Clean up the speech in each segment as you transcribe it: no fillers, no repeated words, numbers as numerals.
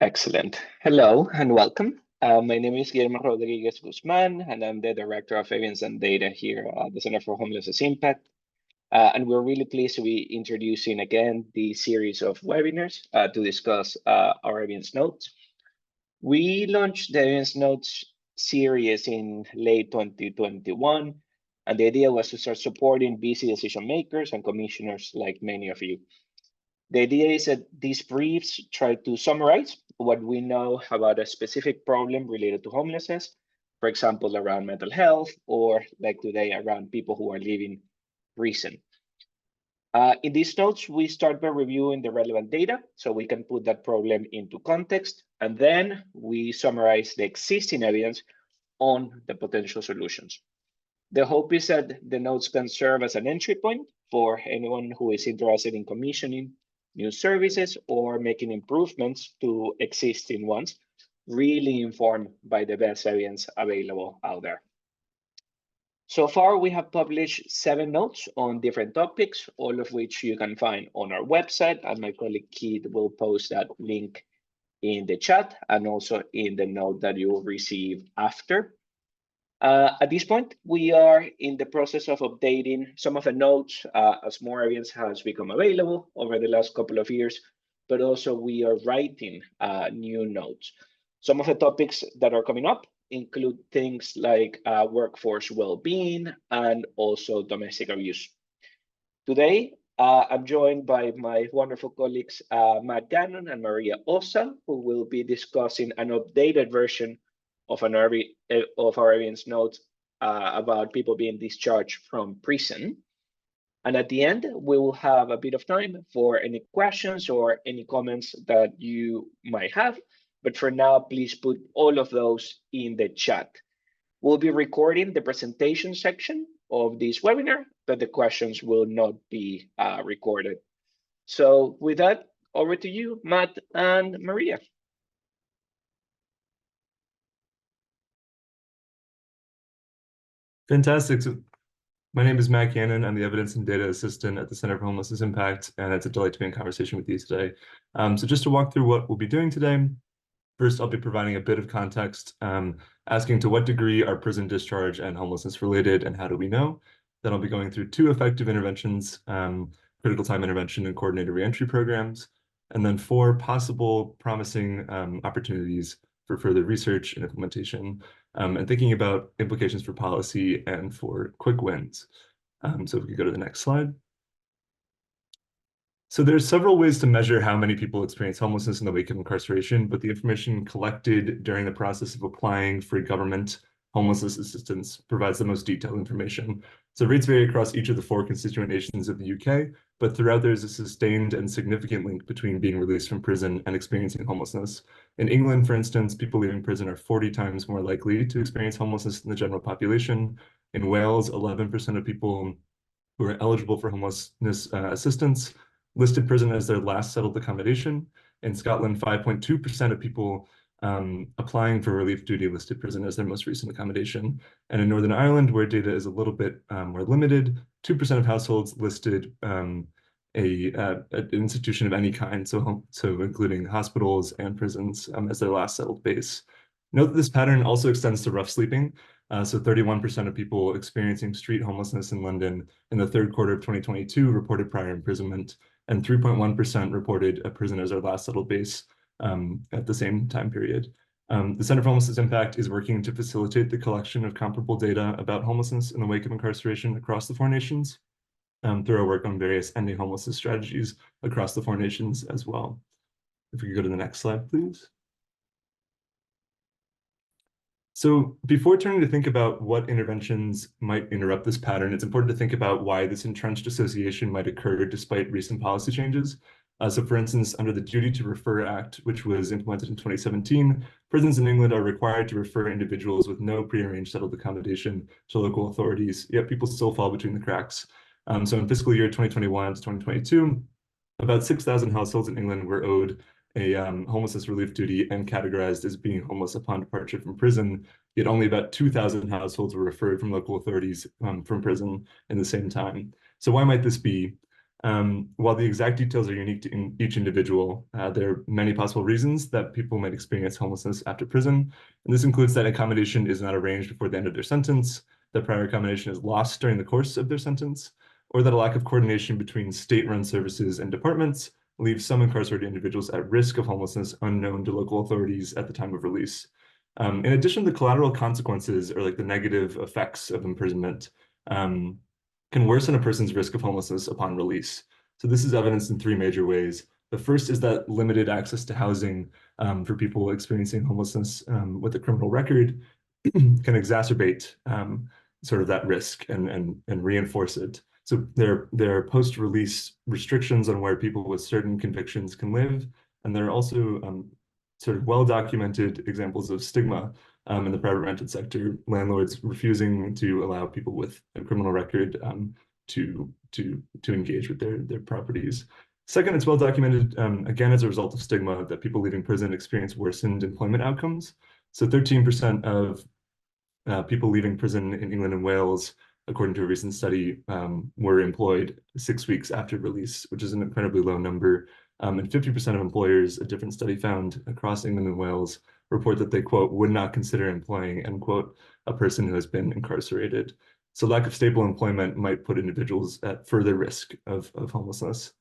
Excellent. Hello and welcome. My name is Guillermo Rodriguez Guzman, and I'm the Director of Evidence and Data here at the Center for Homelessness Impact. And we're really pleased to be introducing again the series of webinars to discuss our evidence notes. We launched the evidence notes series in late 2021, and the idea was to start supporting busy decision makers and commissioners like many of you. The idea is that these briefs try to summarize what we know about a specific problem related to homelessness, for example, around mental health, or like today, around people who are leaving prison. In these notes, we start by reviewing the relevant data so we can put that problem into context, and then we summarize the existing evidence on the potential solutions. The hope is that the notes can serve as an entry point for anyone who is interested in commissioning new services or making improvements to existing ones, really informed by the best evidence available out there. So far, we have published 7 notes on different topics, all of which you can find on our website, and my colleague Keith will post that link in the chat and also in the note that you will receive after. At this point, we are in the process of updating some of the notes as more evidence has become available over the last couple of years, but also we are writing new notes. Some of the topics that are coming up include things like workforce well-being and also domestic abuse. Today, I'm joined by my wonderful colleagues, Matt Gannon and Maria Osa, who will be discussing an updated version of our evidence notes about people being discharged from prison. And at the end, we will have a bit of time for any questions or any comments that you might have. But for now, please put all of those in the chat. We'll be recording the presentation section of this webinar, but the questions will not be recorded. So with that, over to you, Matt and Maria. Fantastic. So my name is Matt Gannon. I'm the Evidence and Data Assistant at the Center for Homelessness Impact, and it's a delight to be in conversation with you today. So just to walk through what we'll be doing today, first I'll be providing a bit of context, asking to what degree are prison discharge and homelessness related and how do we know? Then I'll be going through 2 effective interventions, critical time intervention and coordinated reentry programs, and then 4 possible promising opportunities for further research and implementation, and thinking about implications for policy and for quick wins. So if we could go to the next slide. So there's several ways to measure how many people experience homelessness in the wake of incarceration, but the information collected during the process of applying for government homelessness assistance provides the most detailed information. So rates vary across each of the 4 constituent nations of the UK, but throughout there's a sustained and significant link between being released from prison and experiencing homelessness. In England, for instance, people leaving prison are 40 times more likely to experience homelessness than the general population. In Wales, 11% of people who are eligible for homelessness assistance listed prison as their last settled accommodation. In Scotland, 5.2% of people applying for relief duty listed prison as their most recent accommodation. And in Northern Ireland, where data is a little bit more limited, 2% of households listed an institution of any kind, so including hospitals and prisons as their last settled base. Note that this pattern also extends to rough sleeping. So 31% of people experiencing street homelessness in London in the 3rd quarter of 2022 reported prior imprisonment, and 3.1% reported a prison as their last settled base at the same time period. The Center for Homelessness Impact is working to facilitate the collection of comparable data about homelessness in the wake of incarceration across the 4 nations through our work on various ending homelessness strategies across the 4 nations as well. If we could go to the next slide, please. So before turning to think about what interventions might interrupt this pattern, it's important to think about why this entrenched association might occur despite recent policy changes. So for instance, under the Duty to Refer Act, which was implemented in 2017, prisons in England are required to refer individuals with no prearranged settled accommodation to local authorities, yet people still fall between the cracks. So in fiscal year 2021 to 2022, about 6,000 households in England were owed a homelessness relief duty and categorized as being homeless upon departure from prison, yet only about 2,000 households were referred from local authorities from prison in the same time. So why might this be? While the exact details are unique to each individual, there are many possible reasons that people might experience homelessness after prison. And this includes that accommodation is not arranged before the end of their sentence, that prior accommodation is lost during the course of their sentence, or that a lack of coordination between state-run services and departments leaves some incarcerated individuals at risk of homelessness unknown to local authorities at the time of release. In addition, the collateral consequences, or like the negative effects of imprisonment, can worsen a person's risk of homelessness upon release. So this is evidenced in three major ways. The first is that limited access to housing for people experiencing homelessness with a criminal record can exacerbate sort of that risk and reinforce it. So there are post-release restrictions on where people with certain convictions can live, and there are also sort of well-documented examples of stigma in the private rented sector, landlords refusing to allow people with a criminal record to engage with their properties. Second, it's well documented, again, as a result of stigma, that people leaving prison experience worsened employment outcomes. So 13% of people leaving prison in England and Wales, according to a recent study, were employed 6 weeks after release, which is an incredibly low number. And 50% of employers, a different study found across England and Wales, report that they, quote, would not consider employing, end quote, a person who has been incarcerated. So lack of stable employment might put individuals at further risk of homelessness.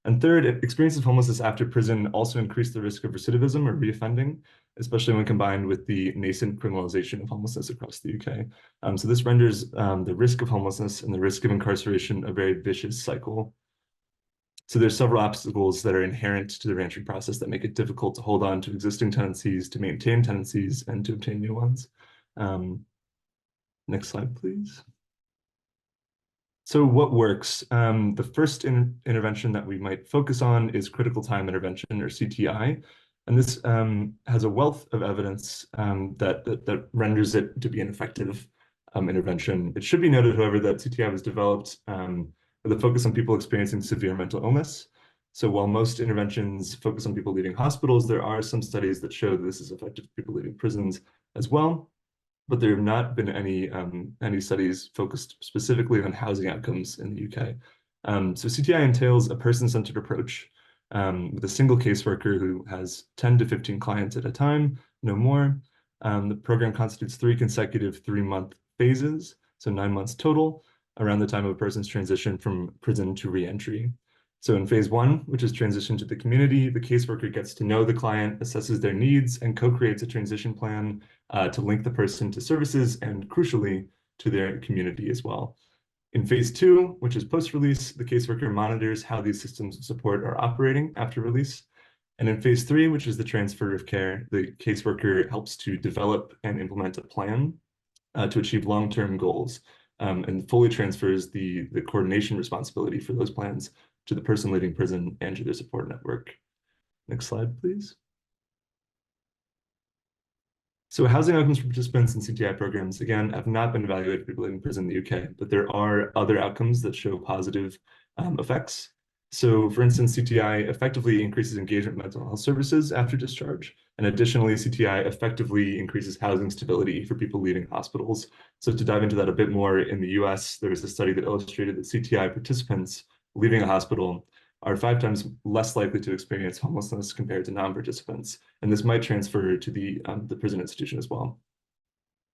And third, experiences of homelessness after prison also increase the risk of recidivism or reoffending, especially when combined with the nascent criminalization of homelessness across the UK. So this renders the risk of homelessness and the risk of incarceration a very vicious cycle. So there's several obstacles that are inherent to the reentry process that make it difficult to hold on to existing tenancies, to maintain tenancies, and to obtain new ones. Next slide, please. So what works? The first intervention that we might focus on is critical time intervention, or CTI. And this has a wealth of evidence that renders it to be an effective intervention. It should be noted, however, that CTI was developed with a focus on people experiencing severe mental illness. So while most interventions focus on people leaving hospitals, there are some studies that show that this is effective for people leaving prisons as well. But there have not been any studies focused specifically on housing outcomes in the UK. So CTI entails a person-centered approach with a single caseworker who has 10 to 15 clients at a time, no more. The program constitutes 3 consecutive 3-month phases, so 9 months total, around the time of a person's transition from prison to reentry. So in phase 1, which is transition to the community, the caseworker gets to know the client, assesses their needs, and co-creates a transition plan to link the person to services and, crucially, to their community as well. In phase 2, which is post-release, the caseworker monitors how these systems of support are operating after release. And in phase 3, which is the transfer of care, the caseworker helps to develop and implement a plan to achieve long-term goals and fully transfers the coordination responsibility for those plans to the person leaving prison and to their support network. Next slide, please. So housing outcomes for participants in CTI programs, again, have not been evaluated for people living in prison in the UK, but there are other outcomes that show positive effects. So for instance, CTI effectively increases engagement with mental health services after discharge. And additionally, CTI effectively increases housing stability for people leaving hospitals. So to dive into that a bit more, in the US, there was a study that illustrated that CTI participants leaving a hospital are 5 times less likely to experience homelessness compared to non-participants. And this might transfer to the prison institution as well.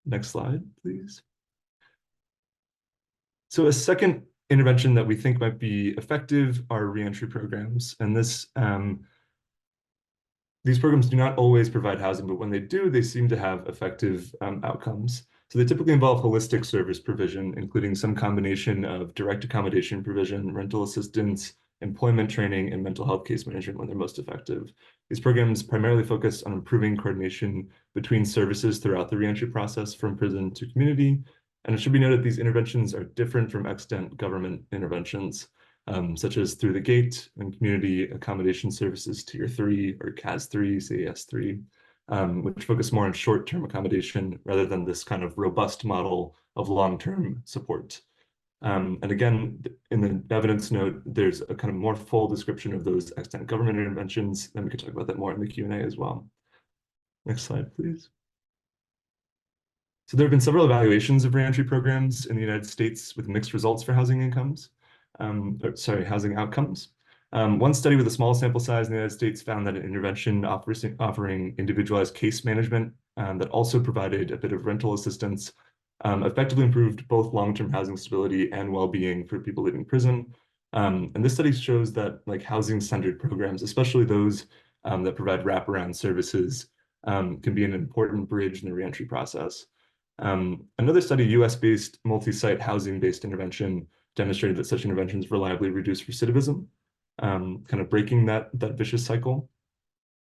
Next slide, please. So a second intervention that we think might be effective are reentry programs. And these programs do not always provide housing, but when they do, they seem to have effective outcomes. So they typically involve holistic service provision, including some combination of direct accommodation provision, rental assistance, employment training, and mental health case management when they're most effective. These programs primarily focus on improving coordination between services throughout the reentry process from prison to community. And it should be noted these interventions are different from extant government interventions, such as Through the Gate and Community Accommodation Services Tier 3 or CAS 3, CAS 3, which focus more on short-term accommodation rather than this kind of robust model of long-term support. And again, in the evidence note, there's a kind of more full description of those extant government interventions, and we can talk about that more in the Q&A as well. Next slide, please. So there have been several evaluations of reentry programs in the United States with mixed results for housing incomes. housing outcomes. One study with a small sample size in the United States found that an intervention offering individualized case management that also provided a bit of rental assistance effectively improved both long-term housing stability and well-being for people leaving prison. And this study shows that like housing-centered programs, especially those that provide wraparound services, can be an important bridge in the reentry process. Another study, US-based multi-site housing-based intervention, demonstrated that such interventions reliably reduce recidivism, kind of breaking that vicious cycle.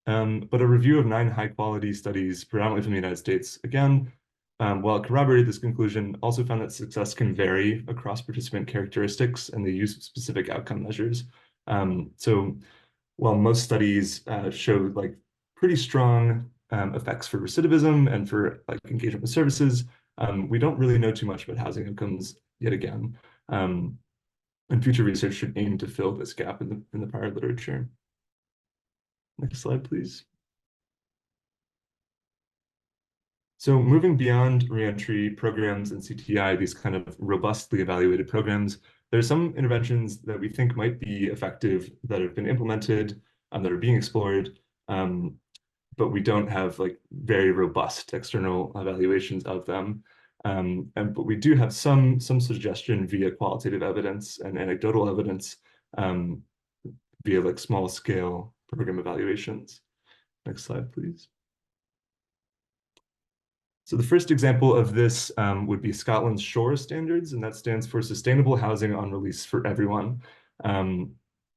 But a review of 9 high-quality studies, predominantly from the United States, again, while it corroborated this conclusion, also found that success can vary across participant characteristics and the use of specific outcome measures. So while most studies showed like pretty strong effects for recidivism and for like engagement with services, we don't really know too much about housing outcomes yet again. And future research should aim to fill this gap in the prior literature. Next slide, please. So moving beyond reentry programs and CTI, these kind of robustly evaluated programs, there are some interventions that we think might be effective that have been implemented, that are being explored, but we don't have like very robust external evaluations of them. But we do have some suggestion via qualitative evidence and anecdotal evidence via like small scale program evaluations. Next slide, please. So the first example of this would be Scotland's SHORE standards, and that stands for Sustainable Housing on Release for Everyone.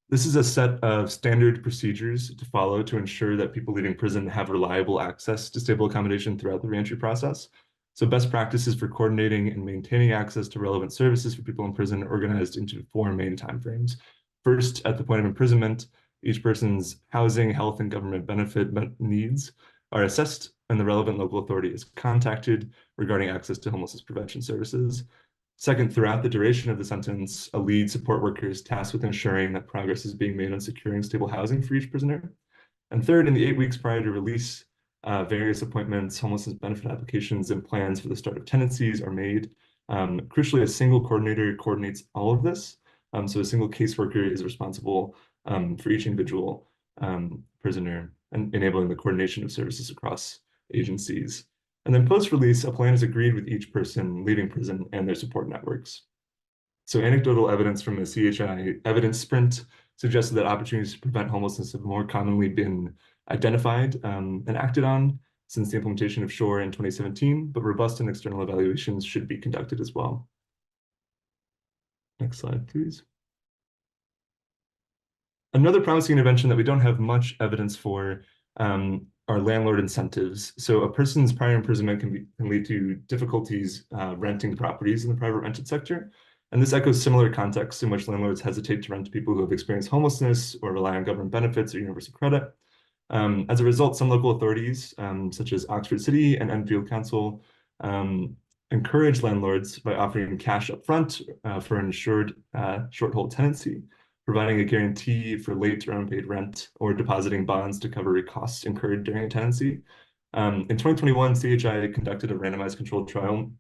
This is a set of standard procedures to follow to ensure that people leaving prison have reliable access to stable accommodation throughout the reentry process. So best practices for coordinating and maintaining access to relevant services for people in prison are organized into 4 main timeframes. First, at the point of imprisonment, each person's housing, health, and government benefit needs are assessed, and the relevant local authority is contacted regarding access to homelessness prevention services. Second, throughout the duration of the sentence, a lead support worker is tasked with ensuring that progress is being made on securing stable housing for each prisoner. And third, in the 8 weeks prior to release, various appointments, homelessness benefit applications, and plans for the start of tenancies are made. Crucially, a single coordinator coordinates all of this. So a single caseworker is responsible for each individual prisoner, and enabling the coordination of services across agencies. And then post-release, a plan is agreed with each person leaving prison and their support networks. So anecdotal evidence from the CHI evidence sprint suggested that opportunities to prevent homelessness have more commonly been identified and acted on since the implementation of SHORE in 2017, but robust and external evaluations should be conducted as well. Next slide, please. Another promising intervention that we don't have much evidence for are landlord incentives. So a person's prior imprisonment can lead to difficulties renting properties in the private rented sector. And this echoes similar contexts in which landlords hesitate to rent to people who have experienced homelessness or rely on government benefits or universal credit. As a result, some local authorities, such as Oxford City and Enfield Council, encourage landlords by offering cash upfront for an assured short-hold tenancy, providing a guarantee for late or unpaid rent, or depositing bonds to cover costs incurred during a tenancy. In 2021, CHI conducted a randomized controlled trial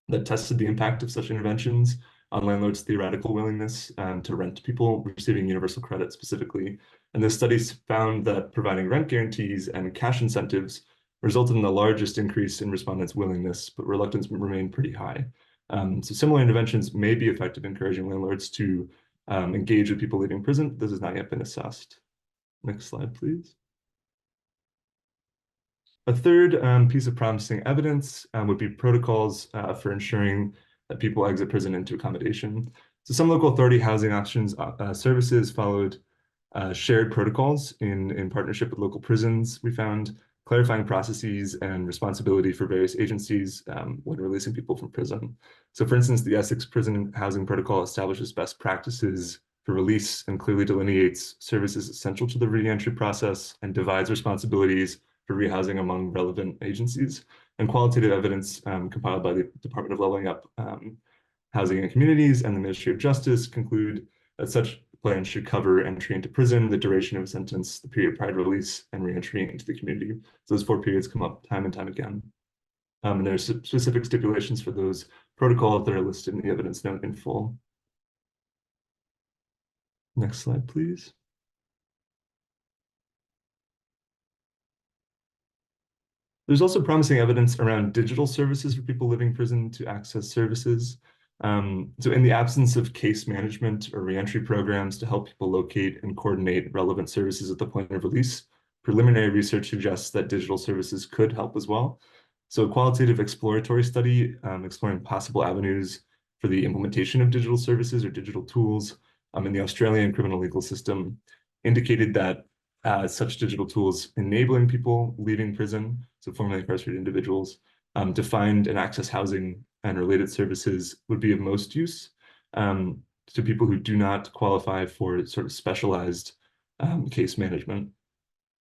that tested the impact of such interventions on landlords' theoretical willingness to rent to people receiving universal credit specifically. And this study found that providing rent guarantees and cash incentives resulted in the largest increase in respondents' willingness, but reluctance remained pretty high. So similar interventions may be effective in encouraging landlords to engage with people leaving prison. This has not yet been assessed. Next slide, please. A third piece of promising evidence would be protocols for ensuring that people exit prison into accommodation. So some local authority housing options services followed shared protocols in partnership with local prisons, we found, clarifying processes and responsibility for various agencies when releasing people from prison. So for instance, the Essex Prison Housing Protocol establishes best practices for release and clearly delineates services essential to the re-entry process and divides responsibilities for rehousing among relevant agencies. And qualitative evidence compiled by the Department of Leveling Up Housing and Communities and the Ministry of Justice conclude that such plans should cover entry into prison, the duration of a sentence, the period prior to release, and re-entry into the community. So those 4 periods come up time and time again. And there's specific stipulations for those protocols that are listed in the evidence note in full. Next slide, please. There's also promising evidence around digital services for people living in prison to access services. So in the absence of case management or reentry programs to help people locate and coordinate relevant services at the point of release, preliminary research suggests that digital services could help as well. So a qualitative exploratory study exploring possible avenues for the implementation of digital services or digital tools in the Australian criminal legal system indicated that such digital tools enabling people leaving prison, so formerly incarcerated individuals, to find and access housing and related services would be of most use to people who do not qualify for sort of specialized case management.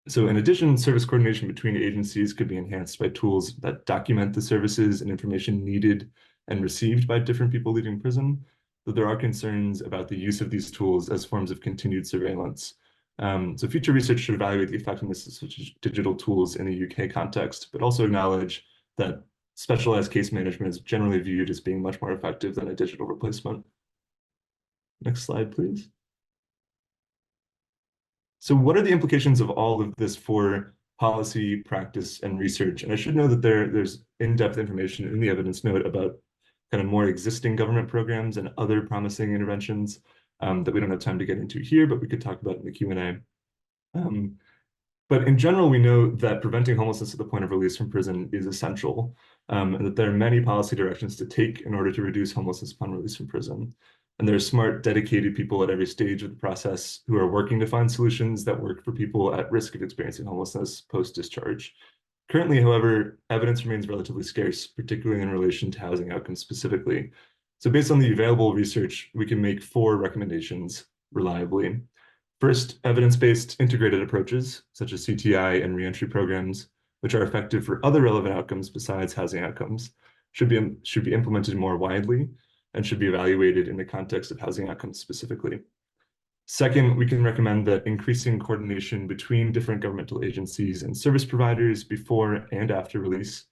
So in addition, service coordination between agencies could be enhanced by tools that document the services and information needed and received by different people leaving prison, though there are concerns about the use of these tools as forms of continued surveillance. So future research should evaluate the effectiveness of such digital tools in the UK context, but also acknowledge that specialized case management is generally viewed as being much more effective than a digital replacement. Next slide, please. So what are the implications of all of this for policy, practice, and research? And I should know that there's in-depth information in the evidence note about kind of more existing government programs and other promising interventions that we don't have time to get into here, but we could talk about in the Q&A. But in general, we know that preventing homelessness at the point of release from prison is essential, and that there are many policy directions to take in order to reduce homelessness upon release from prison. And there are smart, dedicated people at every stage of the process who are working to find solutions that work for people at risk of experiencing homelessness post-discharge. Currently, however, evidence remains relatively scarce, particularly in relation to housing outcomes specifically. So based on the available research, we can make 4 recommendations reliably. First, evidence-based integrated approaches, such as CTI and reentry programs, which are effective for other relevant outcomes besides housing outcomes, should be implemented more widely and should be evaluated in the context of housing outcomes specifically. Second, we can recommend that increasing coordination between different governmental agencies and service providers before and after release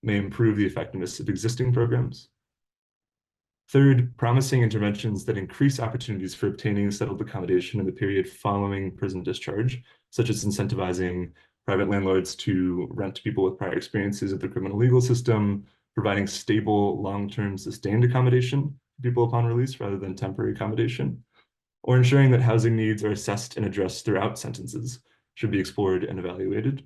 may improve the effectiveness of existing programs. Third, promising interventions that increase opportunities for obtaining settled accommodation in the period following prison discharge, such as incentivizing private landlords to rent to people with prior experiences of the criminal legal system, providing stable, long-term, sustained accommodation for people upon release rather than temporary accommodation, or ensuring that housing needs are assessed and addressed throughout sentences should be explored and evaluated.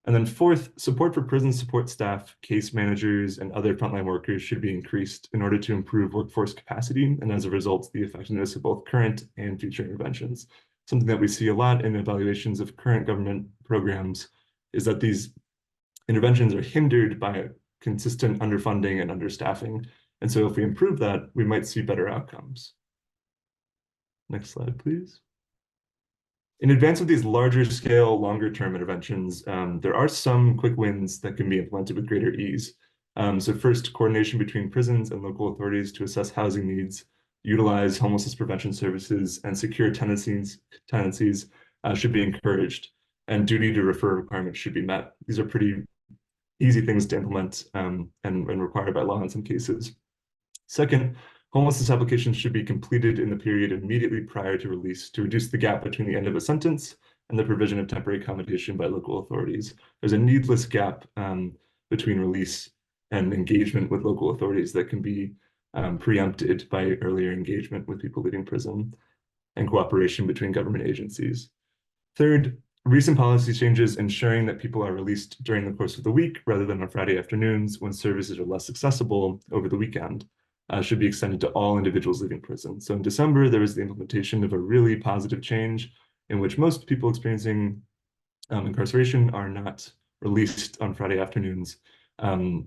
And then fourth, support for prison support staff, case managers, and other frontline workers should be increased in order to improve workforce capacity, and as a result, the effectiveness of both current and future interventions. Something that we see a lot in evaluations of current government programs is that these interventions are hindered by consistent underfunding and understaffing. And so if we improve that, we might see better outcomes. Next slide, please. In advance of these larger scale, longer term interventions, there are some quick wins that can be implemented with greater ease. So first, coordination between prisons and local authorities to assess housing needs, utilize homelessness prevention services, and secure tenancies should be encouraged, and duty to refer requirements should be met. These are pretty easy things to implement and required by law in some cases. Second, homelessness applications should be completed in the period immediately prior to release to reduce the gap between the end of a sentence and the provision of temporary accommodation by local authorities. There's a needless gap between release and engagement with local authorities that can be preempted by earlier engagement with people leaving prison and cooperation between government agencies. Third, recent policy changes ensuring that people are released during the course of the week rather than on Friday afternoons when services are less accessible over the weekend. Should be extended to all individuals leaving prison. So in December, there was the implementation of a really positive change in which most people experiencing incarceration are not released on Friday afternoons and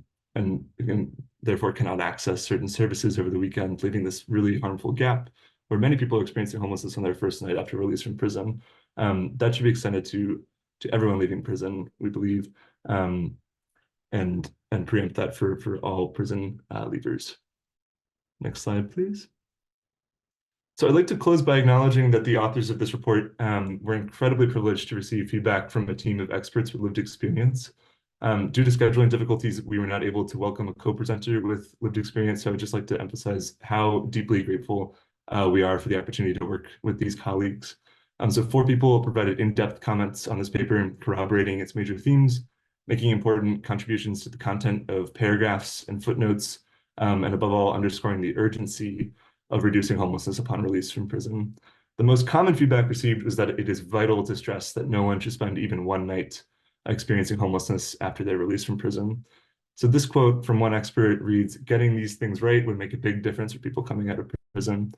therefore cannot access certain services over the weekend, leaving this really harmful gap where many people are experiencing homelessness on their first night after release from prison. That should be extended to everyone leaving prison, we believe, and preempt that for all prison leavers. Next slide, please. So I'd like to close by acknowledging that the authors of this report were incredibly privileged to receive feedback from a team of experts with lived experience. Due to scheduling difficulties, we were not able to welcome a co-presenter with lived experience, so I would just like to emphasize how deeply grateful we are for the opportunity to work with these colleagues. So 4 people provided in-depth comments on this paper, corroborating its major themes, making important contributions to the content of paragraphs and footnotes, and above all, underscoring the urgency of reducing homelessness upon release from prison. The most common feedback received was that it is vital to stress that no one should spend even one night experiencing homelessness after their release from prison. So this quote from one expert reads, "Getting these things right would make a big difference for people coming out of prison.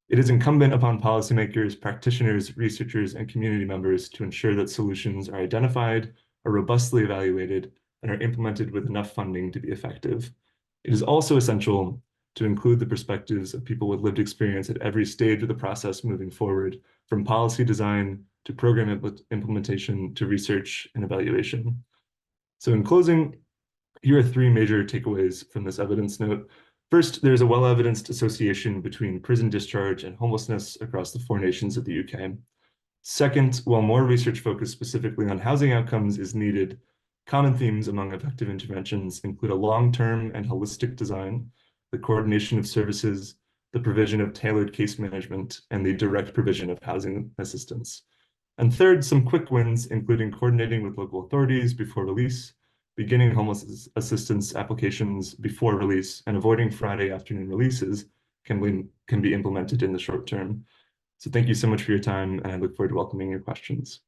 It is incumbent upon policymakers, practitioners, researchers, and community members to ensure that solutions are identified, are robustly evaluated, and are implemented with enough funding to be effective. It is also essential to include the perspectives of people with lived experience at every stage of the process moving forward, from policy design to program implementation to research and evaluation." So in closing, here are 3 major takeaways from this evidence note. First, there's a well-evidenced association between prison discharge and homelessness across the 4 nations of the UK. Second, while more research focused specifically on housing outcomes is needed, common themes among effective interventions include a long-term and holistic design, the coordination of services, the provision of tailored case management, and the direct provision of housing assistance. And third, some quick wins, including coordinating with local authorities before release, beginning homeless assistance applications before release, and avoiding Friday afternoon releases can be implemented in the short term. So thank you so much for your time, and I look forward to welcoming your questions.